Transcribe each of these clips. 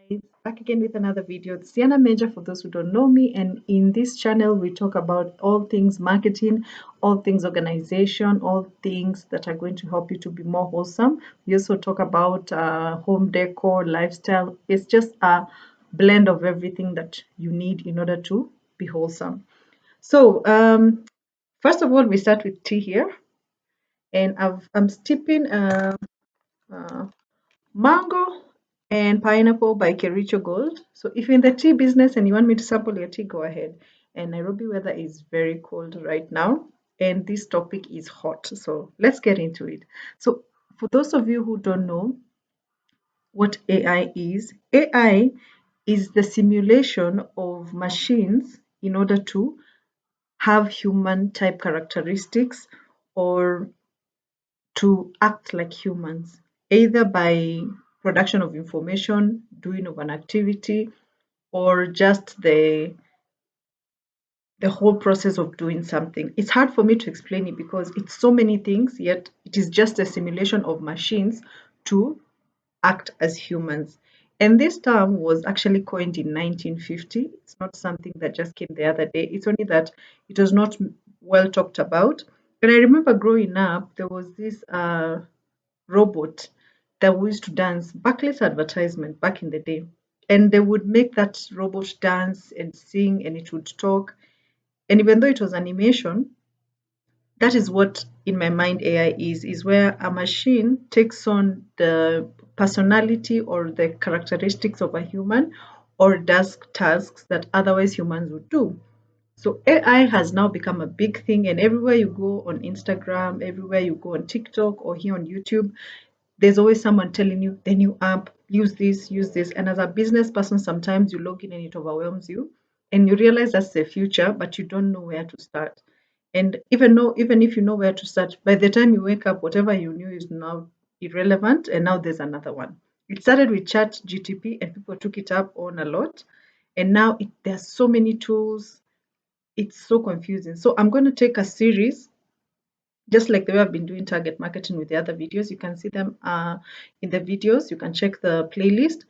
guys, back again with another video. It's Siana Meja for those who don't know me, and in this channel we talk about all things marketing, all things organization, all things that are going to help you to be more wholesome. We also talk about home decor, lifestyle. It's just a blend of everything that you need in order to be wholesome. So first of all, we start with tea here, and I'm steeping uh, mango and pineapple by Kericho Gold. So if you're in the tea business and you want me to sample your tea, go ahead. And Nairobi weather is very cold right now, and this topic is hot. So let's get into it. So for those of you who don't know what AI is the simulation of machines in order to have human type characteristics or to act like humans, either by production of information, doing of an activity, or just the whole process of doing something. It's hard for me to explain it because it's so many things, yet it is just a simulation of machines to act as humans. And this term was actually coined in 1950. It's not something that just came the other day. It's only that it was not well talked about. And I remember growing up, there was this robot that we used to dance, Barclays advertisement back in the day. And they would make that robot dance and sing and it would talk. And even though it was animation, that is what in my mind AI is where a machine takes on the personality or the characteristics of a human or does tasks that otherwise humans would do. So AI has now become a big thing, and everywhere you go on Instagram, everywhere you go on TikTok or here on YouTube, there's always someone telling you the new app, use this, use this. And as a business person, sometimes you log in and it overwhelms you and you realize that's the future, but you don't know where to start. And even if you know where to start, by the time you wake up, whatever you knew is now irrelevant, and now there's another one. It started with Chat GTP, and people took it up on a lot, and now there's so many tools. It's so confusing. So I'm going to take a series just like the way I've been doing target marketing with the other videos. You can see them in the videos. You can check the playlist.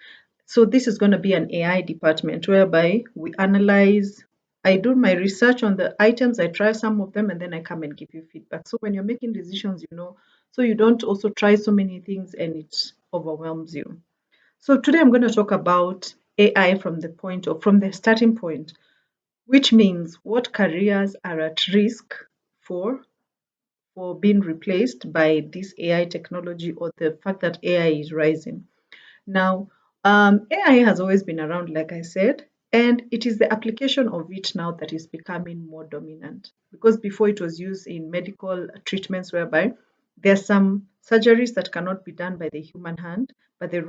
So this is going to be an AI department whereby we analyze. I do my research on the items. I try some of them and then I come and give you feedback. So when you're making decisions, so you don't also try so many things and it overwhelms you. So today I'm going to talk about AI from the starting point, which means what careers are at risk for being replaced by this AI technology or the fact that AI is rising. Now, AI has always been around, like I said, and it is the application of it now that is becoming more dominant. Because before it was used in medical treatments, whereby there are some surgeries that cannot be done by the human hand, but they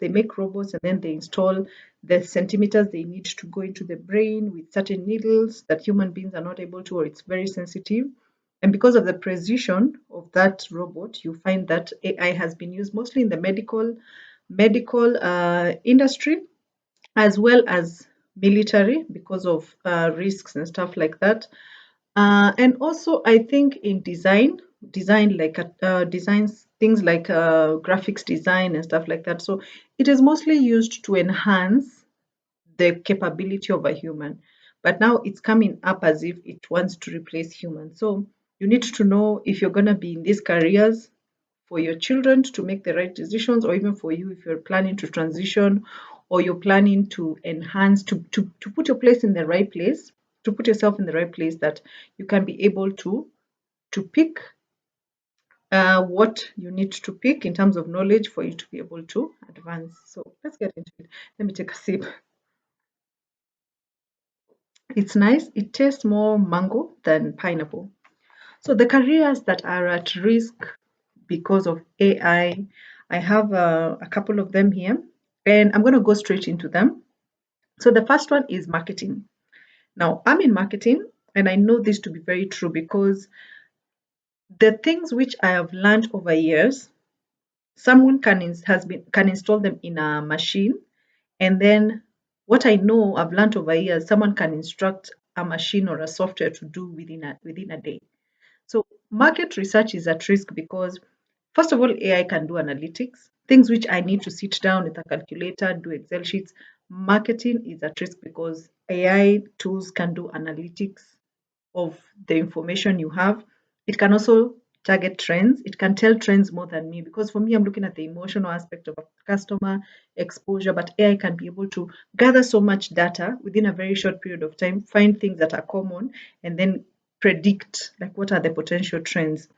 make robots and then they install the centimeters they need to go into the brain with certain needles that human beings are not able to, or it's very sensitive. And because of the precision of that robot, you find that AI has been used mostly in the medical industry as well as military because of risks and stuff like that. And also, I think in design like designs things like graphics design and stuff like that. So it is mostly used to enhance the capability of a human. But now it's coming up as if it wants to replace humans. So you need to know if you're going to be in these careers for your children to make the right decisions, or even for you if you're planning to transition or you're planning to enhance, to put your place in the right place, to put yourself in the right place that you can be able to pick what you need to pick in terms of knowledge for you to be able to advance. So let's get into it. Let me take a sip. It's nice. It tastes more mango than pineapple. So the careers that are at risk because of I have a couple of them here, and I'm going to go straight into them. So the first one is marketing. Now, I'm in marketing, and I know this to be very true because the things which I have learned over years, someone can install them in a machine, and then what I know I've learned over years, someone can instruct a machine or a software to do within a day. So market research is at risk because first of all, AI can do analytics. things which I need to sit down with a calculator, do Excel sheets. Marketing is at risk because AI tools can do analytics of the information you have. It can also target trends. It can tell trends more than me because for me, I'm looking at the emotional aspect of a customer exposure, but AI can be able to gather so much data within a very short period of time, find things that are common, and then predict like what are the potential trends.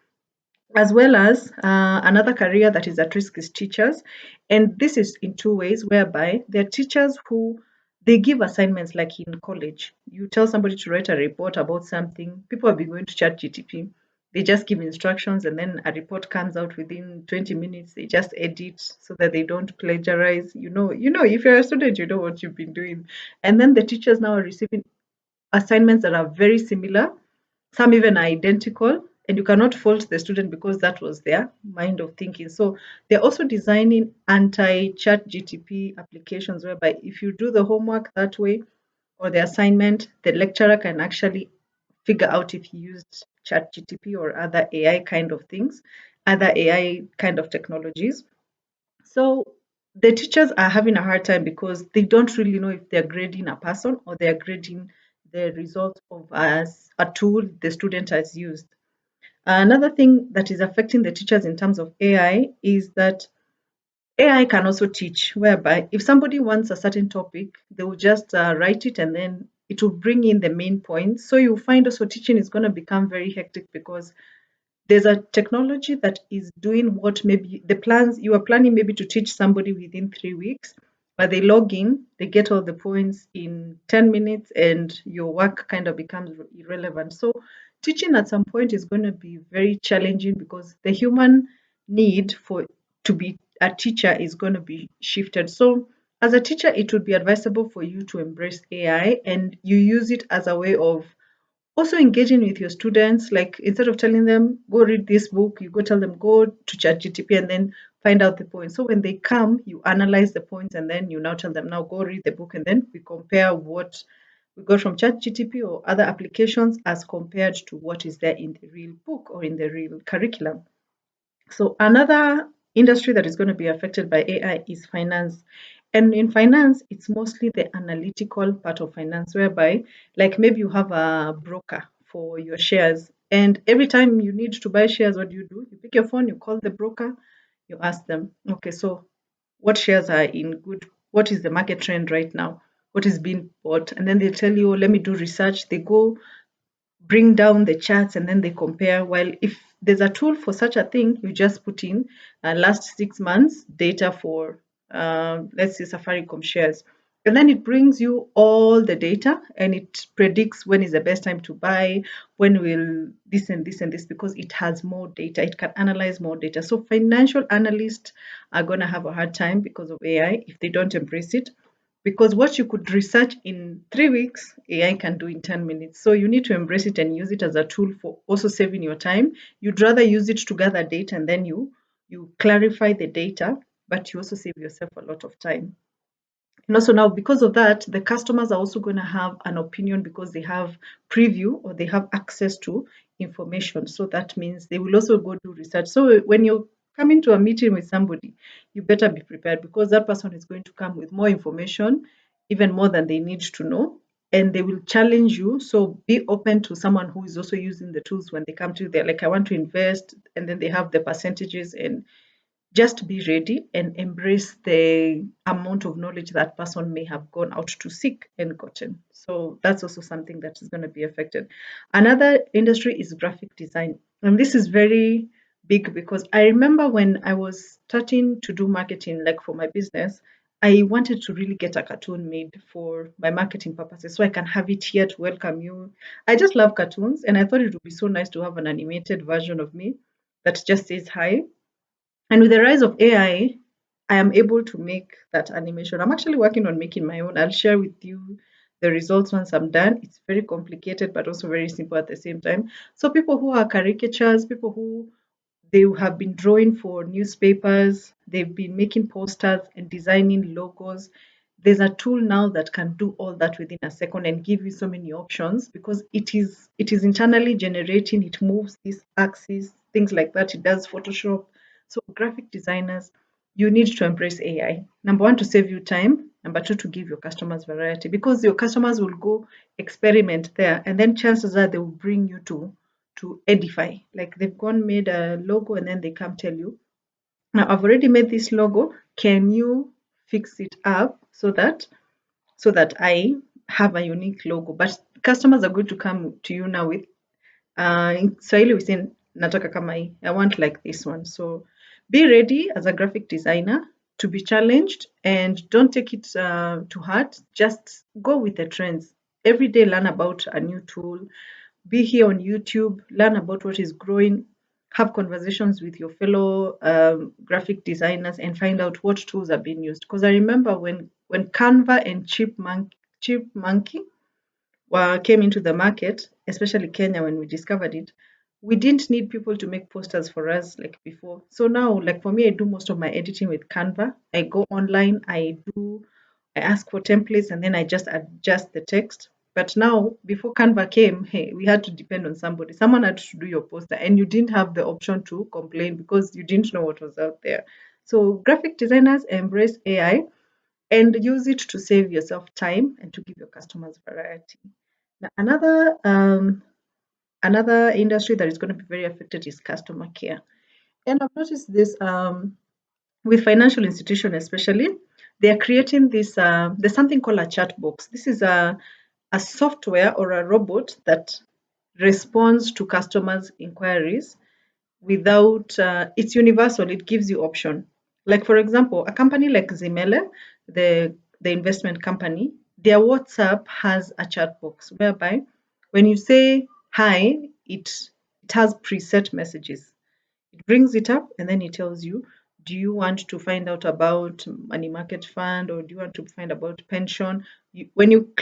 As well as another career that is at risk is teachers. And this is in two ways, whereby there are teachers who they give assignments like in college. You tell somebody to write a report about something, people have been going to chat GTP. They just give instructions and then a report comes out within 20 minutes. They just edit so that they don't plagiarize. If you're a student, you know what you've been doing. And then the teachers now are receiving assignments that are very similar, some even are identical, and you cannot fault the student because that was their mind of thinking. So they're also designing anti-chat GTP applications whereby if you do the homework that way or the assignment, the lecturer can actually figure out if he used chat GTP or other AI kind of things, other AI kind of technologies. So the teachers are having a hard time because they don't really know if they're grading a person or they're grading the result of as a tool the student has used. Another thing that is affecting the teachers in terms of AI is that AI can also teach, whereby if somebody wants a certain topic, they will just write it and then it will bring in the main points. So you'll find also teaching is going to become very hectic because there's a technology that is doing what maybe the plans you are planning maybe to teach somebody within 3 weeks, but they log in, they get all the points in 10 minutes, and your work kind of becomes irrelevant. So, teaching at some point is going to be very challenging because the human need for to be a teacher is going to be shifted. So, as a teacher, it would be advisable for you to embrace AI and you use it as a way of also engaging with your students, like instead of telling them go read this book, you go tell them go to chat gtp and then find out the points. So when they come, you analyze the points and then you now tell them now go read the book, and then we compare what we got from chat gtp or other applications as compared to what is there in the real book or in the real curriculum. So another industry that is going to be affected by AI is finance. And in finance, it's mostly the analytical part of finance, whereby, like maybe you have a broker for your shares. And every time you need to buy shares, what do? You pick your phone, you call the broker, you ask them, okay, so what shares are in good, what is the market trend right now? What is being bought? And then they tell you, let me do research. They go bring down the charts and then they compare. While if there's a tool for such a thing, you just put in last 6 months data for, let's say, Safaricom shares. And then it brings you all the data and it predicts when is the best time to buy, when will this and this and this, because it has more data. It can analyze more data. So financial analysts are going to have a hard time because of AI if they don't embrace it, because what you could research in 3 weeks, AI can do in 10 minutes. So you need to embrace it and use it as a tool for also saving your time. You'd rather use it to gather data and then you clarify the data, but you also save yourself a lot of time. And also now, because of that, the customers are also going to have an opinion because they have preview or they have access to information. So that means they will also go do research. So when you're coming to a meeting with somebody, you better be prepared because that person is going to come with more information, even more than they need to know, and they will challenge you. So be open to someone who is also using the tools when they come to you. They're like, I want to invest, and then they have the percentages, and just be ready and embrace the amount of knowledge that person may have gone out to seek and gotten. So that's also something that is going to be affected. Another industry is graphic design. And this is very big because I remember when I was starting to do marketing, like for my business, I wanted to really get a cartoon made for my marketing purposes so I can have it here to welcome you. I just love cartoons and I thought it would be so nice to have an animated version of me that just says hi. And with the rise of I am able to make that animation. I'm actually working on making my own. I'll share with you the results once I'm done. It's very complicated, but also very simple at the same time. So people who are caricatures, people who they have been drawing for newspapers, they've been making posters and designing logos. There's a tool now that can do all that within a second and give you so many options because it is internally generating, it moves this axis, things like that. It does Photoshop. So graphic designers, you need to embrace AI. Number one, to save you time. Number two, to give your customers variety, because your customers will go experiment there, and then chances are they will bring you to edify. Like they've gone made a logo, and then they come tell you, now I've already made this logo. Can you fix it up so that I have a unique logo? But customers are going to come to you now with in Swahili we say nataka kama hii. I want like this one. So be ready as a graphic designer to be challenged, and don't take it to heart. Just go with the trends. Every day learn about a new tool. Be here on YouTube, learn about what is growing, have conversations with your fellow graphic designers, and find out what tools are being used. Because I remember when Canva and Chipmonkey came into the market, especially Kenya, when we discovered it, we didn't need people to make posters for us like before. So now, like for me, I do most of my editing with Canva. I go online, I ask for templates, and then I just adjust the text. But now, before Canva came, hey, we had to depend on somebody. Someone had to do your poster, and you didn't have the option to complain because you didn't know what was out there. So graphic designers embrace AI and use it to save yourself time and to give your customers variety. Now, another industry that is going to be very affected is customer care. And I've noticed this with financial institutions, especially, they are creating this. There's something called a chat box. This is a software or a robot that responds to customers' inquiries without. It's universal. It gives you option. Like for example, a company like Zimele, the investment company, their WhatsApp has a chat box whereby when you say hi, it has preset messages. It brings it up and then it tells you, do you want to find out about money market fund, or do you want to find about pension? When you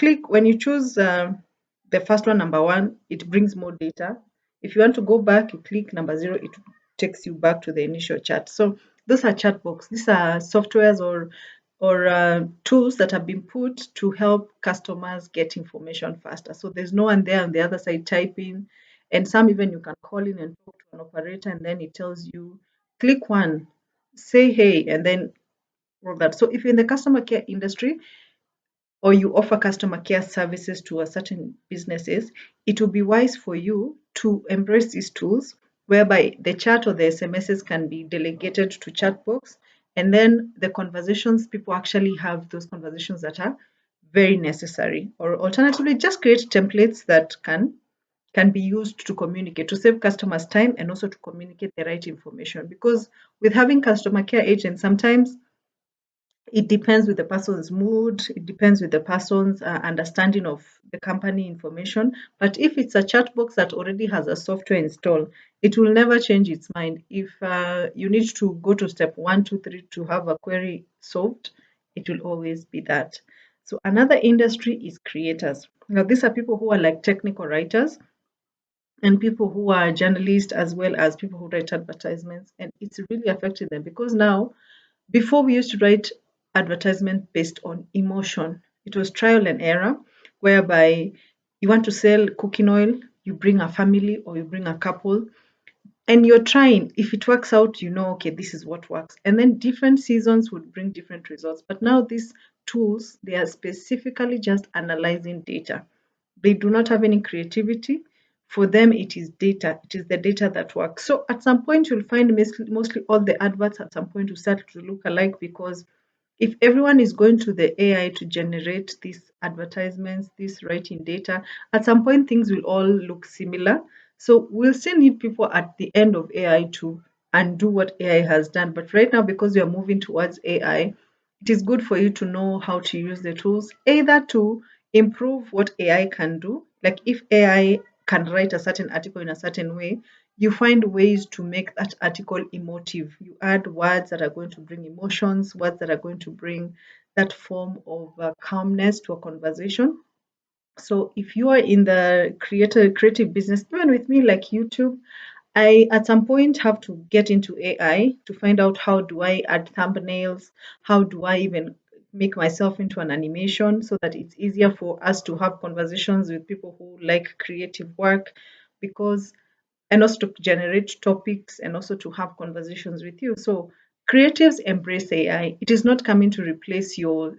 choose the first one, number one, it brings more data. If you want to go back, you click number zero, it takes you back to the initial chat. So those are chat box. These are softwares or tools that have been put to help customers get information faster. So there's no one there on the other side typing, and some even you can call in and talk to an operator, and then it tells you, click one, say hey, and then all that. So if you're in the customer care industry, or you offer customer care services to a certain businesses, it will be wise for you to embrace these tools whereby the chat or the SMSs can be delegated to chat box, and then the conversations, people actually have those conversations that are very necessary. Or alternatively, just create templates that can be used to communicate, to save customers time and also to communicate the right information. Because with having customer care agents, sometimes it depends with the person's mood, it depends with the person's understanding of the company information. But if it's a chat box that already has a software installed, it will never change its mind. If you need to go to step one, two, three to have a query solved, it will always be that. So another industry is creators. Now, these are people who are like technical writers and people who are journalists, as well as people who write advertisements. And it's really affected them because now, before we used to write advertisement based on emotion. It was trial and error, whereby you want to sell cooking oil, you bring a family or you bring a couple, and you're trying. If it works out, you know, okay, this is what works. And then different seasons would bring different results. But now these tools, they are specifically just analyzing data. They do not have any creativity. For them, it is data. It is the data that works. So at some point, you'll find mostly all the adverts at some point will start to look alike, because if everyone is going to the AI to generate these advertisements, this writing data, at some point things will all look similar. So we'll still need people at the end of AI to undo what AI has done. But right now, because we are moving towards AI, it is good for you to know how to use the tools, either to improve what AI can do. Like if AI can write a certain article in a certain way, you find ways to make that article emotive. You add words that are going to bring emotions, words that are going to bring that form of calmness to a conversation. So if you are in the creative business, even with me like YouTube, I at some point have to get into AI to find out how do I add thumbnails, how do I even make myself into an animation so that it's easier for us to have conversations with people who like creative work, because and also to generate topics and also to have conversations with you. So Creatives embrace AI. It is not coming to replace your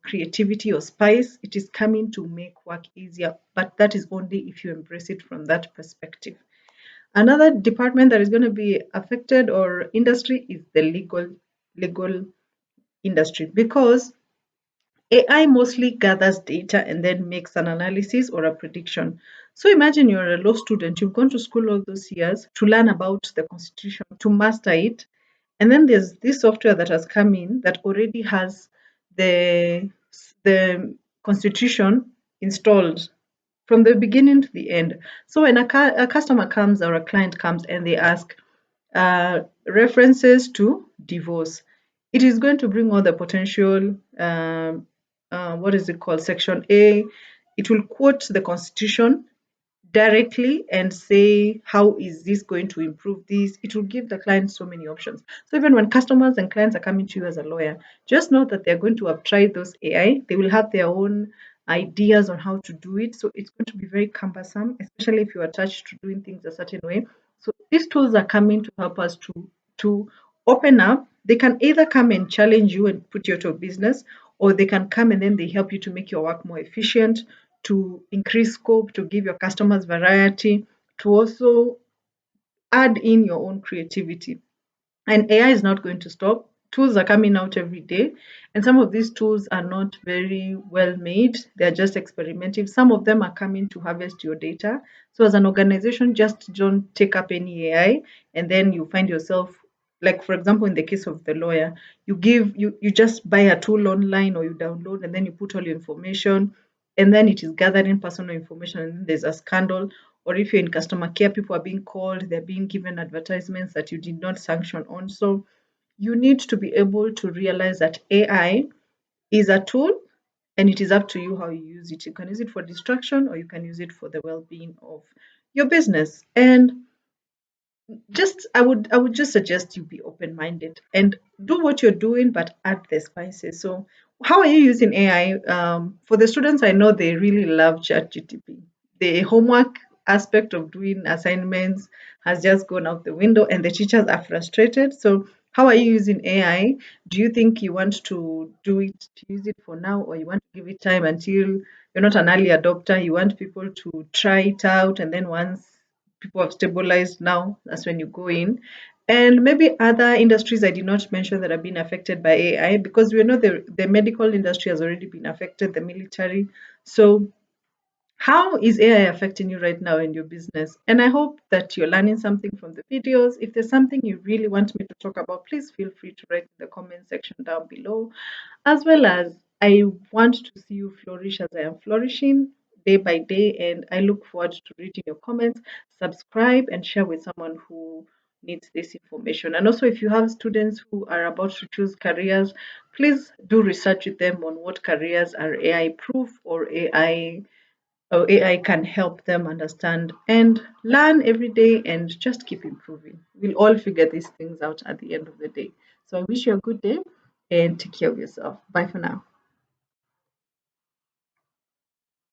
creativity or spice. It is coming to make work easier, but that is only if you embrace it from that perspective. Another department that is going to be affected or industry is the legal industry, because AI mostly gathers data and then makes an analysis or a prediction. So imagine you're a law student, you've gone to school all those years to learn about the constitution, to master it, and then there's this software that has come in that already has the the constitution installed from the beginning to the end. So when a customer comes or a client comes and they ask references to divorce, it is going to bring all the potential, what is it called, Section A. It will quote the Constitution directly and say, how is this going to improve this? It will give the client so many options. So even when customers and clients are coming to you as a lawyer, just know that they're going to have tried those AI. They will have their own ideas on how to do it. So it's going to be very cumbersome, especially if you're attached to doing things a certain way. So these tools are coming to help us to open up. They can either come and challenge you and put you out of business, or they can come and then they help you to make your work more efficient, to increase scope, to give your customers variety, to also add in your own creativity. And AI is not going to stop. Tools are coming out every day, and some of these tools are not very well made. They're just experimental. Some of them are coming to harvest your data. So, as an organization, just don't take up any AI, and then you find yourself, like for example, in the case of the lawyer, you just buy a tool online or you download, and then you put all your information, and then it is gathering personal information, and then there's a scandal. Or if you're in customer care, people are being called, they're being given advertisements that you did not sanction on. So you need to be able to realize that AI is a tool, and it is up to you how you use it. You can use it for distraction, or you can use it for the well-being of your business. And just I would just suggest you be open-minded and do what you're doing, but add the spices. So how are you using AI? For the students, I know they really love ChatGTP. The homework aspect of doing assignments has just gone out the window, and the teachers are frustrated. So how are you using AI? Do you think you want to use it for now, or you want to give it time until you're not an early adopter? You want people to try it out, and then once people have stabilized, now that's when you go in. And maybe other industries I did not mention that have been affected by AI, because we know the medical industry has already been affected, the military. So how is AI affecting you right now in your business? And I hope that you're learning something from the videos. If there's something you really want me to talk about, please feel free to write in the comment section down below. As well as, I want to see you flourish as I am flourishing day by day, and I look forward to reading your comments. Subscribe and share with someone who needs this information. And also, if you have students who are about to choose careers, please do research with them on what careers are AI proof, or AI can help them understand and learn every day, and just keep improving. We'll all figure these things out at the end of the day. So I wish you a good day and take care of yourself. Bye for now.